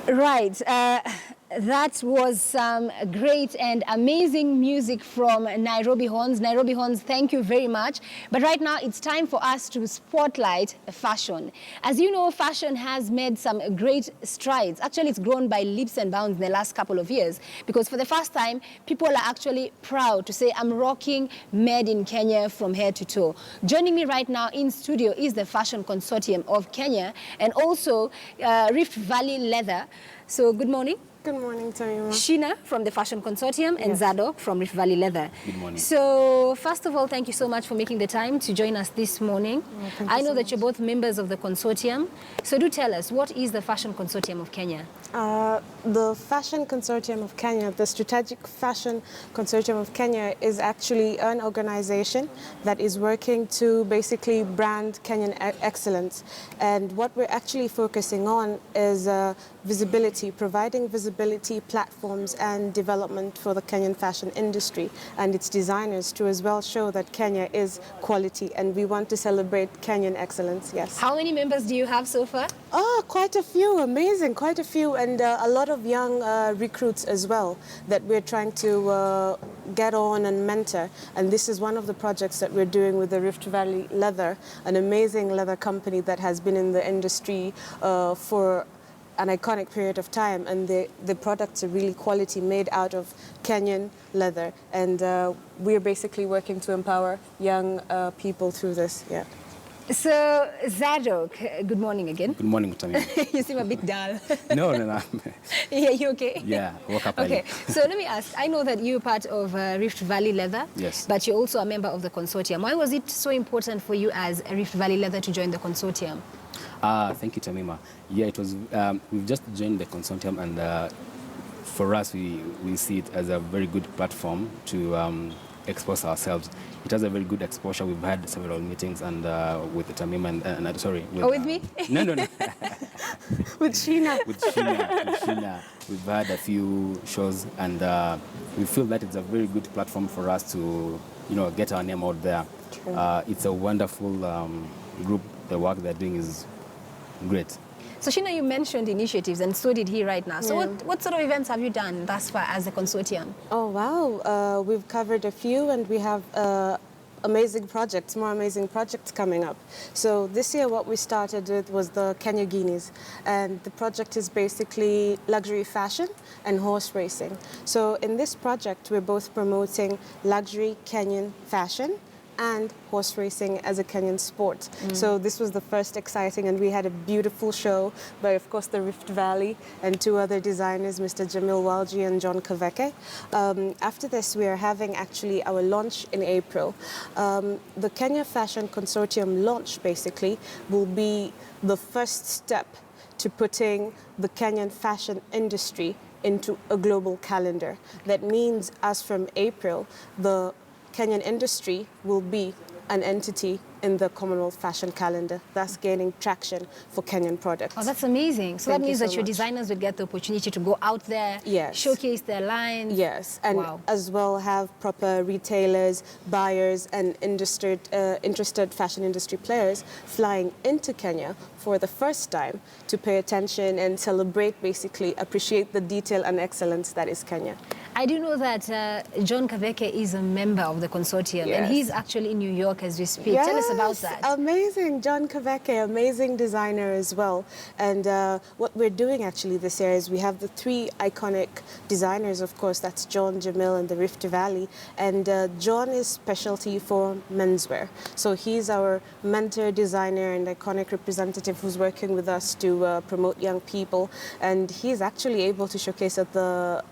Right. That was some great and amazing music from Nairobi Horns. Nairobi Horns, thank you very much. But right now, it's time for us to spotlight fashion. As you know, fashion has made some great strides. Actually, it's grown by leaps and bounds in the last couple of years, because for the first time, people are actually proud to say, I'm rocking made in Kenya from head to toe. Joining me right now in studio is the Fashion Consortium of Kenya and also Rift Valley Leather. So good morning. Good morning, Tamima. Sheena from the Fashion Consortium and Yes. Zadok from Rift Valley Leather. Good morning. So first of all, thank you so much for making the time to join us this morning. Thank I you know so that much. you're both members of the consortium. So do tell us, what is the Fashion Consortium of Kenya? The Fashion Consortium of Kenya, the Strategic Fashion Consortium of Kenya, is actually an organization that is working to basically brand Kenyan excellence. And what we're actually focusing on is visibility, providing visibility, platforms and development for the Kenyan fashion industry and its designers to as well show that Kenya is quality and we want to celebrate Kenyan excellence, yes. How many members do you have so far? Oh, quite a few, amazing, quite a few, and a lot of young recruits as well that we're trying to get on and mentor. And this is one of the projects that we're doing with the Rift Valley Leather, an amazing leather company that has been in the industry for an iconic period of time, and the products are really quality, made out of Kenyan leather. And we're basically working to empower young people through this, yeah. So Zadok, good morning again. Good morning, Tamima. You seem a bit dull. No. Yeah, you okay? Yeah, woke up early. Okay, so let me ask, I know that you're part of Rift Valley Leather, Yes. but you're also a member of the consortium. Why was it so important for you as Rift Valley Leather to join the consortium? Thank you, Tamima. Yeah, it was. We've just joined the consortium, and for us, we see it as a very good platform to expose ourselves. It has a very good exposure. We've had several meetings and with Tamima and sorry. With me? No. With Sheena. With Sheena. We've had a few shows, and we feel that it's a very good platform for us to, get our name out there. It's a wonderful group. The work they're doing is great. So Sheena, you mentioned initiatives, and so did he right now. So Yeah. what sort of events have you done thus far as a consortium? Oh, wow. We've covered a few, and we have amazing projects, more amazing projects coming up. So this year what we started with was the Kenya Guineas, and the project is basically luxury fashion and horse racing. So in this project we're both promoting luxury Kenyan fashion and horse racing as a Kenyan sport. So this was the first exciting, and we had a beautiful show by, of course, the Rift Valley and two other designers, Mr. Jamil Walji and John Kaveke. After this, we are having actually our launch in April. The Kenya Fashion Consortium launch basically will be the first step to putting the Kenyan fashion industry into a global calendar. That means as from April, the Kenyan industry will be an entity in the Commonwealth Fashion Calendar, thus gaining traction for Kenyan products. Oh, that's amazing. So Thank that you means so that your much. designers would get the opportunity to go out there, Yes. showcase their lines. Yes, and Wow. as well have proper retailers, buyers, and interested fashion industry players flying into Kenya for the first time to pay attention and celebrate, basically appreciate the detail and excellence that is Kenya. I do know that John Kaveke is a member of the consortium, and Yes. he's actually in New York as we speak. Tell us about Yes, that. Amazing. John Kaveke, amazing designer as well. And what we're doing actually this year is we have the three iconic designers, of course, that's John, Jamil, and the Rift Valley. And John is specialty for menswear. So he's our mentor, designer, and iconic representative who's working with us to promote young people. And he's actually able to showcase at the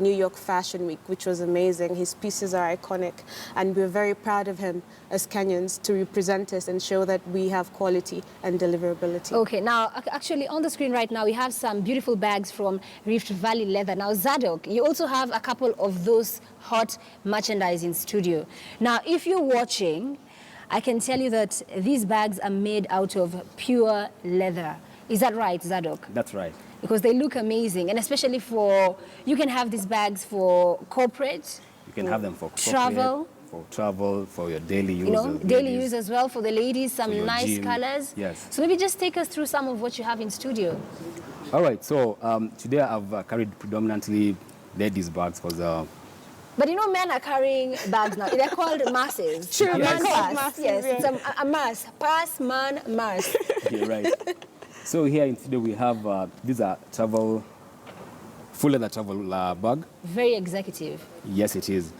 New York Fashion Week, which was amazing. His pieces are iconic, and we're very proud of him as Kenyans to represent us and show that we have quality and deliverability. Okay, now actually on the screen right now we have some beautiful bags from Rift Valley Leather. Now Zadok, you also have a couple of those hot merchandise in studio. Now if you're watching, I can tell you that these bags are made out of pure leather. Is that right, Zadok? That's right. Because they look amazing, and especially you can have these bags for corporate, You can have them for corporate, travel. for travel, for your daily use. You know, as daily ladies. use as well for the ladies, some your nice gym. colors. Yes. So maybe just take us through some of what you have in studio. All right, so today I've carried predominantly ladies' bags because But you know, men are carrying bags now. They're called masses. True, A they're man called pass. masses, Yes, yeah. it's a mass. Pass, man, mass. yeah, right. So here in studio we have these are full leather travel bag. Very executive. Yes, it is.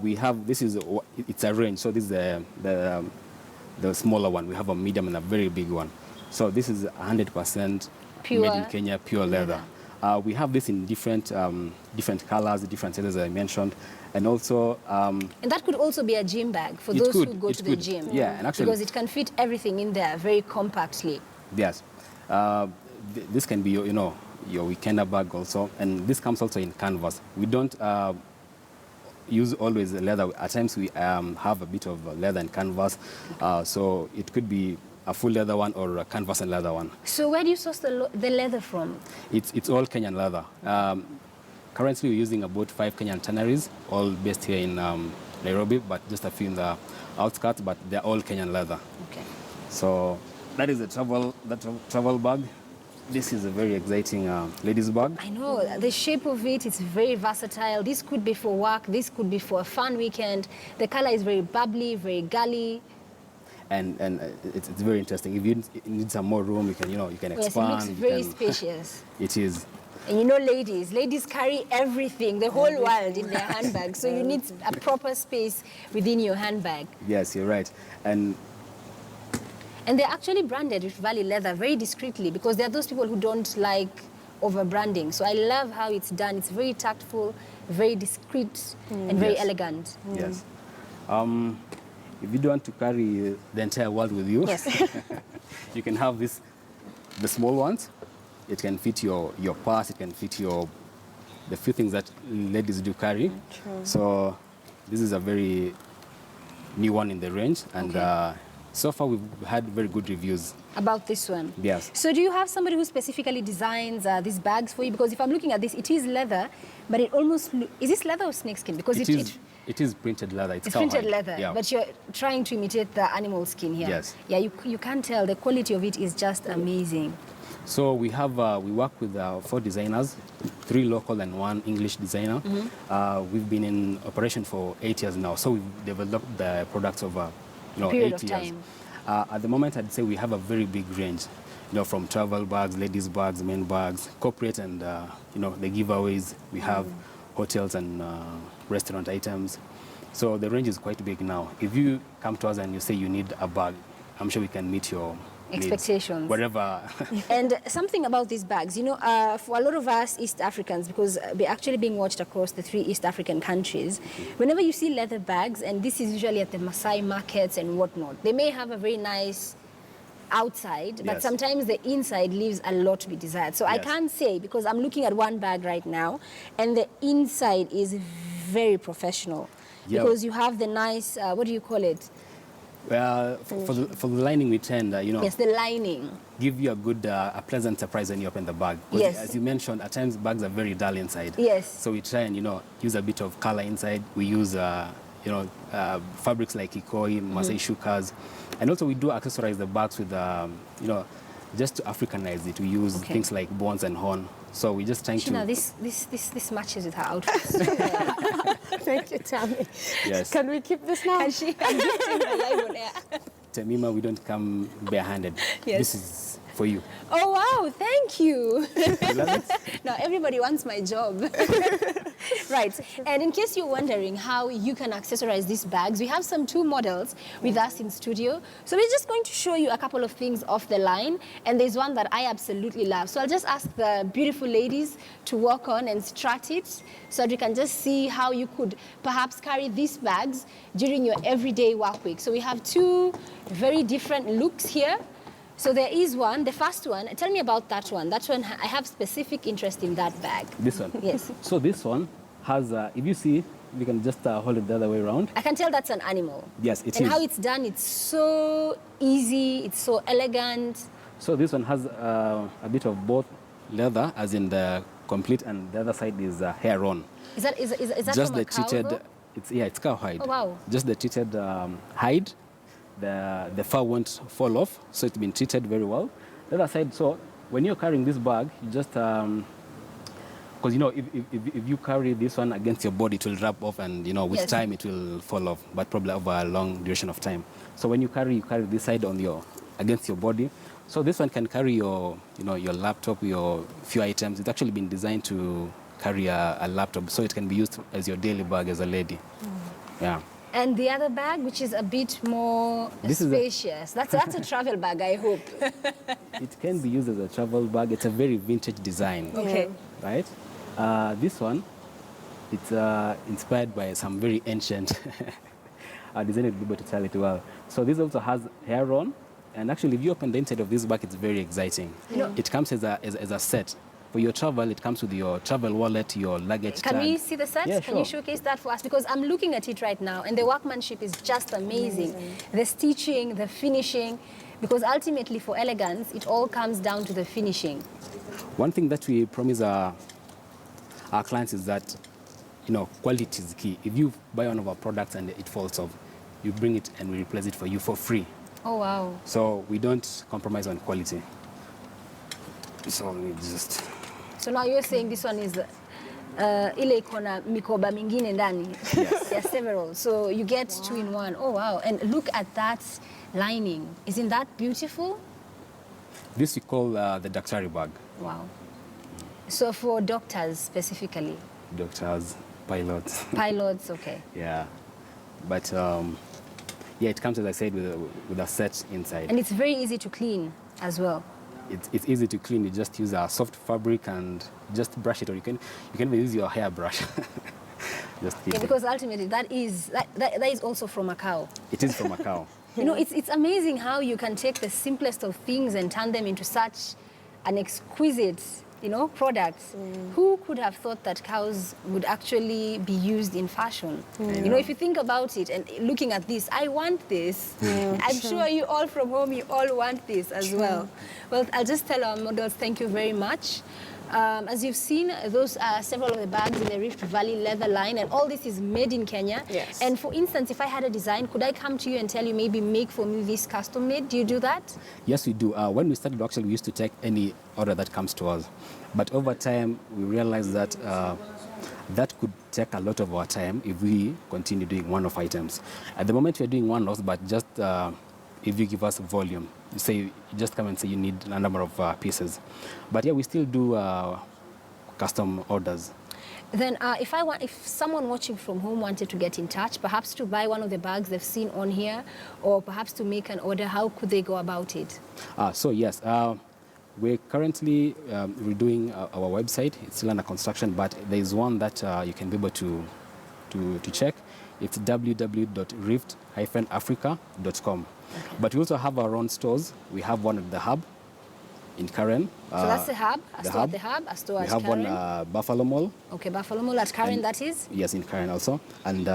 We have it's a range. So this is the smaller one. We have a medium and a very big one. So this is 100% Pure made in Kenya, pure leather. We have this in different colors, different sizes I mentioned, and also And that could also be a gym bag for It those who could, go it to the could. gym. Yeah, and actually- because it can fit everything in there very compactly. yes, this can be your weekender bag also, and this comes also in canvas. We don't use always leather. At times we have a bit of leather and canvas, so it could be a full leather one or a canvas and leather one. So where do you source the leather from? It's all Kenyan leather. Currently we're using about 5 Kenyan tanneries, all based here in Nairobi, but just a few in the outskirts, but they're all Kenyan leather. Okay. So that is the travel bag. This is a very exciting ladies bag. I know the shape of it is very versatile. This could be for work. This could be for a fun weekend. The color is very bubbly, very girly. And it's very interesting. If you need some more room, you can expand. Yes, it looks you very can- spacious. It is. And you know, ladies carry everything, the whole world in their handbag. So you need a proper space within your handbag. Yes, you're right. And And they're actually branded with Valley Leather very discreetly because there are those people who don't like over-branding. So I love how it's done. It's very tactful, very discreet, and very Yes. elegant. yes, if you don't want to carry the entire world with you, Yes. you can have the small ones. It can fit your purse. It can fit the few things that ladies do carry. True. So this is a very new one in the range, and Okay. so far we've had very good reviews. About this one. Yes. So do you have somebody who specifically designs these bags for you? Because if I'm looking at this, it is leather, but it almost is this leather or snakeskin? Because It is printed leather. It's it's printed cowhide. leather, Yeah. but you're trying to imitate the animal skin here. Yes. Yeah, you can't tell. The quality of it is just amazing. So we have we work with 4 designers, 3 local and 1 English designer. We've been in operation for 8 years now. So we've developed the products over Period 8 of years. time. At the moment, I'd say we have a very big range. From travel bags, ladies bags, men bags, corporate, and the giveaways. We have hotels and restaurant items. So the range is quite big now. If you come to us and you say you need a bag, I'm sure we can meet your needs, Expectations. wherever. And something about these bags, for a lot of us East Africans, because we're actually being watched across the 3 East African countries, whenever you see leather bags, and this is usually at the Maasai markets and whatnot, they may have a very nice outside, but Yes. sometimes the inside leaves a lot to be desired. So I Yes. can't say, because I'm looking at one bag right now, and the inside is very professional. Yeah. Because you have the nice, what do you call it? For the lining, we tend, Yes, the lining. give you a pleasant surprise when you open the bag. 'Cause Yes. As you mentioned, at times bags are very dull inside. Yes. So we try and use a bit of color inside. We use fabrics like Ikoi, Maasai shukas, and also we do accessorize the bags with just to Africanize it. We use Okay. things like bones and horn. So we just trying Shina, to. this matches with her outfit. Thank you, Tammy. Yes. Can we keep this now? And she, I'm gifting her live on air. Temima, we don't come barehanded. Yes. This is for you. Oh, wow, thank you. You love it? Now, everybody wants my job. Right, and in case you're wondering how you can accessorize these bags, we have some 2 models with us in studio. So we're just going to show you a couple of things off the line, and there's one that I absolutely love. So I'll just ask the beautiful ladies to walk on and strut it so that you can just see how you could perhaps carry these bags during your everyday work week. So we have 2 very different looks here. So there is one, the first one. Tell me about that one. That one, I have specific interest in that bag. This one? Yes. So this one has, if you see, we can just hold it the other way around. I can tell that's an animal. Yes, it And is. how it's done, it's so easy, it's so elegant. So this one has a bit of both leather, as in the complete, and the other side is hair on. Is that Just from a the cow, cheated. though? It's cow hide. Oh, wow. Just the treated hide. The fur won't fall off, so it's been treated very well. The other side, so when you're carrying this bag, you just because if you carry this one against your body, it will wrap off, and with Yes. time it will fall off, but probably over a long duration of time. So when you carry this side against your body. So this one can carry your laptop, your few items. It's actually been designed to carry a laptop, so it can be used as your daily bag as a lady. Yeah. And the other bag, which is a bit more This is spacious. That's a travel bag, I hope. It can be used as a travel bag. It's a very vintage design. Okay. Right? This one, it's inspired by some very ancient design to be able to tell it well. So this also has hair on, and actually, if you open the inside of this bag, it's very exciting. It comes as a set. For your travel, it comes with your travel wallet, your luggage Can tag. we see the set? Yeah, Can you sure. showcase that for us? Because I'm looking at it right now, and the workmanship is just amazing. The stitching, the finishing, because ultimately for elegance, it all comes down to the finishing. One thing that we promise our clients is that, quality is key. If you buy one of our products and it falls off, you bring it and we replace it for you for free. Oh, wow. So we don't compromise on quality. So we just... So now you're saying this one is ile iko na mikoba mingine ndani. Yes. There are several. So you get two in one. Oh, wow. And look at that lining. Isn't that beautiful? This we call the Daktari bag. Wow. So for doctors specifically? Doctors, pilots. Pilots, okay. Yeah. But yeah, it comes, as I said, with a set inside. And it's very easy to clean as well. It's easy to clean. You just use a soft fabric and just brush it, or you can even use your hairbrush. Just keep Yeah, it. because ultimately that is also from a cow. It is from a cow. It's amazing how you can take the simplest of things and turn them into such an exquisite, products. Who could have thought that cows would actually be used in fashion? If you think about it and looking at this, I want this. I'm sure you all from home, you all want this as well. Well, I'll just tell our models thank you very much. As you've seen, those are several of the bags in the Rift Valley leather line, and all this is made in Kenya. Yes. And for instance, if I had a design, could I come to you and tell you maybe make for me this custom made? Do you do that? Yes, we do. When we started, actually, we used to take any order that comes to us. But over time, we realized that that could take a lot of our time if we continue doing one-off items. At the moment, we're doing one-offs, but just if you give us volume, you just come and say you need a number of pieces. But yeah, we still do custom orders. Then if someone watching from home wanted to get in touch, perhaps to buy one of the bags they've seen on here, or perhaps to make an order, how could they go about it? So yes, we're currently redoing our website. It's still under construction, but there is one that you can be able to check. It's www.rift-africa.com. But we also have our own stores. We have one at the Hub in Karen. So that's the Hub, a store at the Hub, a store We at have Karen. one Buffalo Mall. Okay, Buffalo Mall at Karen, And- that is? Yes, in Karen also. And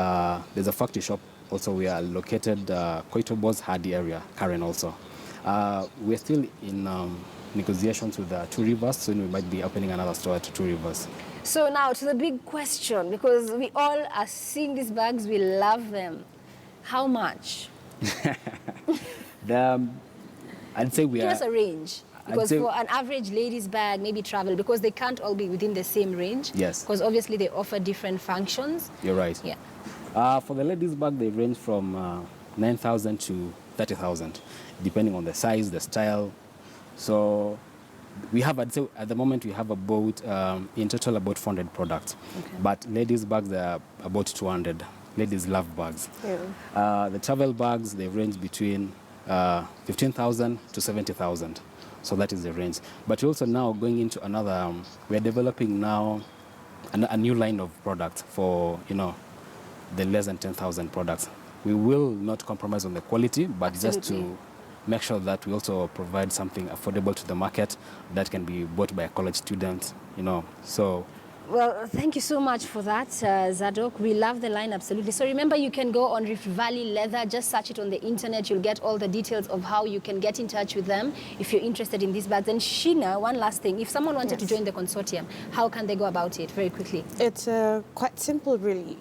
there's a factory shop. Also, we are located Koitobos Hardy area, Karen also. We're still in negotiations with Two Rivers, soon we might be opening another store at Two Rivers. So now to the big question, because we all are seeing these bags, we love them. How much? I'd say we Give are... us a range. I'd Because say- for an average lady's bag, maybe travel, because they can't all be within the same range. Yes. Because obviously they offer different functions. You're right. Yeah. For the ladies' bag, they range from 9,000 to 30,000, depending on the size, the style. So we have, I'd say, at the moment, we have about, in total, about 400 products. Okay. But ladies' bags are about 200. Ladies love bags. Yeah. The travel bags, they range between 15,000 to 70,000. So that is the range. But we're also now going into another, we're developing now a new line of products for, the less than 10,000 products. We will not compromise on the quality, but just Absolutely. to make sure that we also provide something affordable to the market that can be bought by a college student, So Well, thank you so much for that, Zadok. We love the line, absolutely. So remember, you can go on Rift Valley Leather, just search it on the internet. You'll get all the details of how you can get in touch with them if you're interested in these bags. And Sheena, one last thing. If someone wanted to join the consortium, how can they go about it very quickly? It's quite simple, really.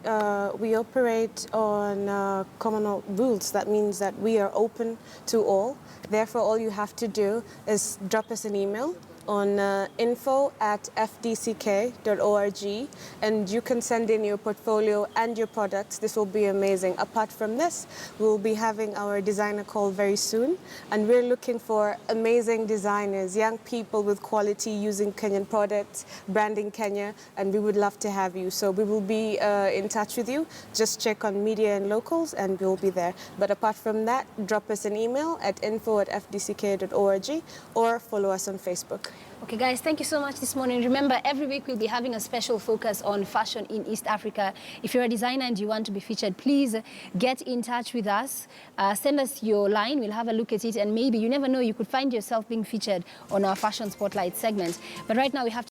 We operate on common rules. That means that we are open to all. Therefore, all you have to do is drop us an email on info@fdck.org, and you can send in your portfolio and your products. This will be amazing. Apart from this, we'll be having our designer call very soon, and we're looking for amazing designers, young people with quality using Kenyan products, branding Kenya, and we would love to have you. So we will be in touch with you. Just check on media and locals and we'll be there. But apart from that, drop us an email at info@fdck.org or follow us on Facebook. Okay, guys, thank you so much this morning. Remember, every week we'll be having a special focus on fashion in East Africa. If you're a designer and you want to be featured, please get in touch with us. Send us your line. We'll have a look at it, and maybe, you never know, you could find yourself being featured on our Fashion Spotlight segment. But right now we have